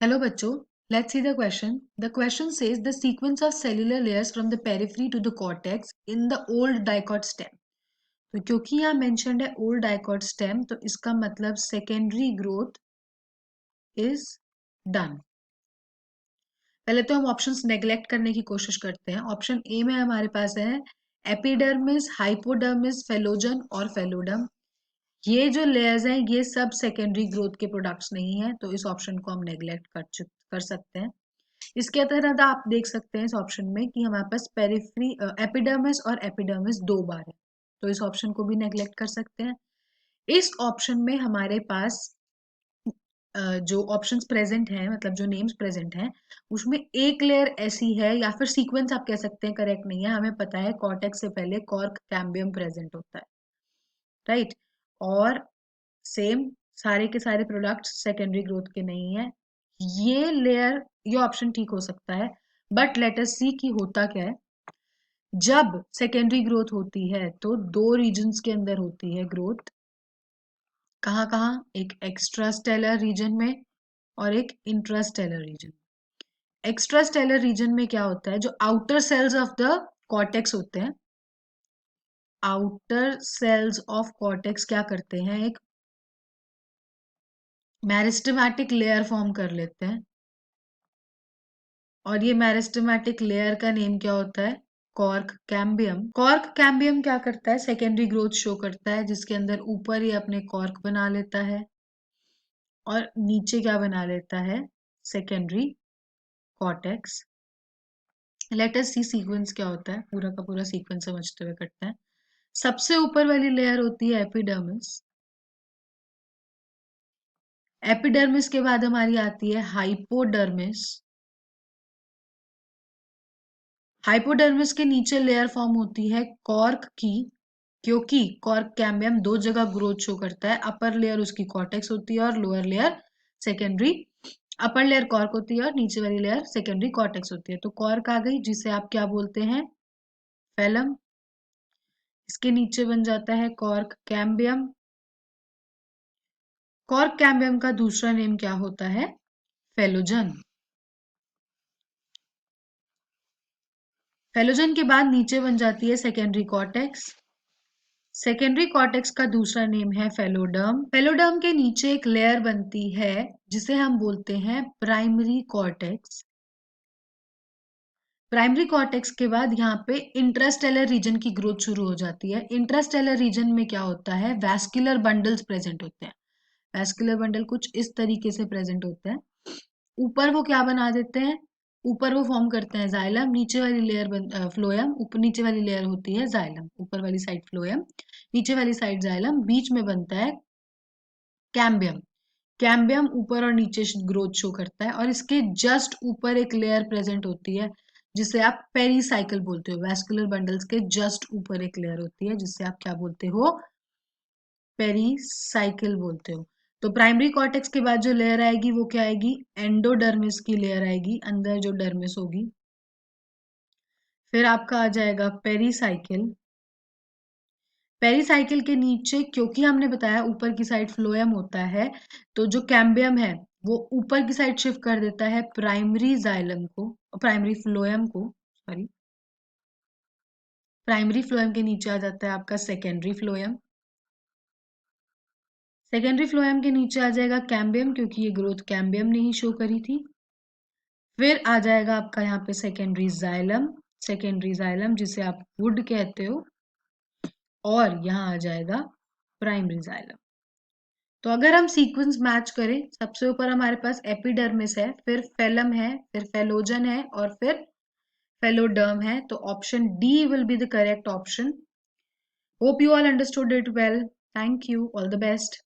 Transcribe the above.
Hello bachcho, let's see the question. The question says the sequence of cellular layers from the periphery to the cortex in the old dicot stem. तो क्योंकि यहाँ mentioned है old dicot stem, तो इसका मतलब secondary growth is done. पहले तो हम ऑप्शंस नेग्लेक्ट करने की कोशिश करते हैं. ऑप्शन ए में हमारे पास है एपिडर्मिस, हाइपोडर्मिस, फेलोजन और फेलोडम. ये जो लेयर्स हैं ये सब सेकेंडरी ग्रोथ के प्रोडक्ट्स नहीं है, तो इस ऑप्शन को हम नेग्लेक्ट कर सकते हैं. इसके तहत आप देख सकते हैं इस ऑप्शन में कि हमारे पास पेरिफेरी एपिडर्मिस और एपिडर्मिस दो बार है, तो इस ऑप्शन को भी नेग्लेक्ट कर सकते हैं. इस ऑप्शन में हमारे पास जो ऑप्शंस प्रेजेंट हैं, मतलब जो नेम्स प्रेजेंट हैं, उसमें एक लेयर ऐसी है या फिर सीक्वेंस आप कह सकते हैं, करेक्ट नहीं है. हमें पता है कॉर्टेक्स से पहले कॉर्क कैम्बियम प्रेजेंट होता है, राइट. और सेम सारे के सारे प्रोडक्ट्स सेकेंडरी ग्रोथ के नहीं है. ये ऑप्शन ठीक हो सकता है, बट लेट अस सी कि होता क्या है. जब सेकेंडरी ग्रोथ होती है तो दो रीजन्स के अंदर होती है ग्रोथ. कहाँ कहाँ? एक एक्स्ट्रा स्टेलर रीजन में और एक intrastellar region. Extra stellar region में क्या होता है, जो outer cells of the cortex होते हैं, आउटर सेल्स ऑफ कॉर्टेक्स क्या करते हैं, एक मेरिस्टेमेटिक लेयर फॉर्म कर लेते हैं. और ये मेरिस्टेमेटिक लेयर का नेम क्या होता है? Cork cambium. कॉर्क कैम्बियम क्या करता है? सेकेंडरी ग्रोथ शो करता है, जिसके अंदर ऊपर ये अपने कॉर्क बना लेता है और नीचे क्या बना लेता है? Secondary cortex. Let us C sequence क्या होता है, पूरा का पूरा सीक्वेंस समझते हुए करते हैं. सबसे ऊपर वाली लेयर होती है एपिडर्मिस. एपिडर्मिस के बाद हमारी आती है हाइपोडर्मिस. हाइपोडर्मिस के नीचे लेयर फॉर्म होती है कॉर्क की, क्योंकि कॉर्क कैम्बियम दो जगह ग्रोथ शो करता है. अपर लेयर उसकी कॉर्टेक्स होती है और lower layer secondary. Upper layer cork होती है और नीचे वाली लेयर सेकेंडरी कॉर्टेक्स होती है. तो कॉर्क आ गई, जिसे आप क्या बोलते हैं? फेलम. इसके नीचे बन जाता है कॉर्क कैम्बियम. कॉर्क कैम्बियम का दूसरा नेम क्या होता है? फेलोजन. फेलोजन के बाद नीचे बन जाती है सेकेंडरी कॉर्टेक्स. सेकेंडरी कॉर्टेक्स का दूसरा नेम है फेलोडर्म. फेलोडर्म के नीचे एक लेयर बनती है जिसे हम बोलते हैं प्राइमरी कॉर्टेक्स. प्राइमरी कॉर्टेक्स के बाद यहाँ पे इंट्रास्टेलर रीजन की ग्रोथ शुरू हो जाती है. इंट्रास्टेलर रीजन में क्या होता है? वैस्कुलर बंडल्स प्रेजेंट होते हैं. वैस्कुलर बंडल कुछ इस तरीके से प्रेजेंट होते हैं. ऊपर वो क्या बना देते हैं? ऊपर वो फॉर्म करते हैं जाइलम. नीचे वाली लेयर फ्लोयम. ऊपर नीचे वाली लेयर होती है जाइलम. ऊपर वाली साइड फ्लोयम, नीचे वाली साइड जाइलम. बीच में बनता है कैम्बियम. कैम्बियम ऊपर और नीचे ग्रोथ शो करता है और इसके जस्ट ऊपर एक लेयर प्रेजेंट होती है जिसे आप पेरीसाइकिल बोलते हो. वैस्कुलर बंडल्स के जस्ट ऊपर एक लेयर होती है जिसे आप क्या बोलते हो? पेरीसाइकिल बोलते हो. तो प्राइमरी कॉर्टेक्स के बाद जो लेयर आएगी वो क्या आएगी? एंडोडर्मिस की लेयर आएगी, अंदर जो डर्मिस होगी. फिर आपका आ जाएगा पेरीसाइकिल. पेरीसाइकिल के नीचे, क्योंकि हमने बताया ऊपर की साइड फ्लोएम होता है, तो जो कैम्बियम है वो ऊपर की साइड शिफ्ट कर देता है प्राइमरी जाइलम को, प्राइमरी फ्लोएम को, सॉरी. प्राइमरी फ्लोएम के नीचे आ जाता है आपका सेकेंडरी फ्लोएम. सेकेंडरी फ्लोएम के नीचे आ जाएगा कैम्बियम, क्योंकि ये ग्रोथ कैम्बियम ने ही शो करी थी. फिर आ जाएगा आपका यहाँ पे सेकेंडरी जाइलम. सेकेंडरी जाइलम जिसे आप वुड कहते हो. और यहाँ आ जाएगा प्राइमरी जाइलम. तो अगर हम सीक्वेंस मैच करें, सबसे ऊपर हमारे पास एपिडर्मिस है, फिर फेलम है, फिर फेलोजन है और फिर फेलोडर्म है. तो option D will be the correct option. Hope you all understood it well. Thank you. All the best.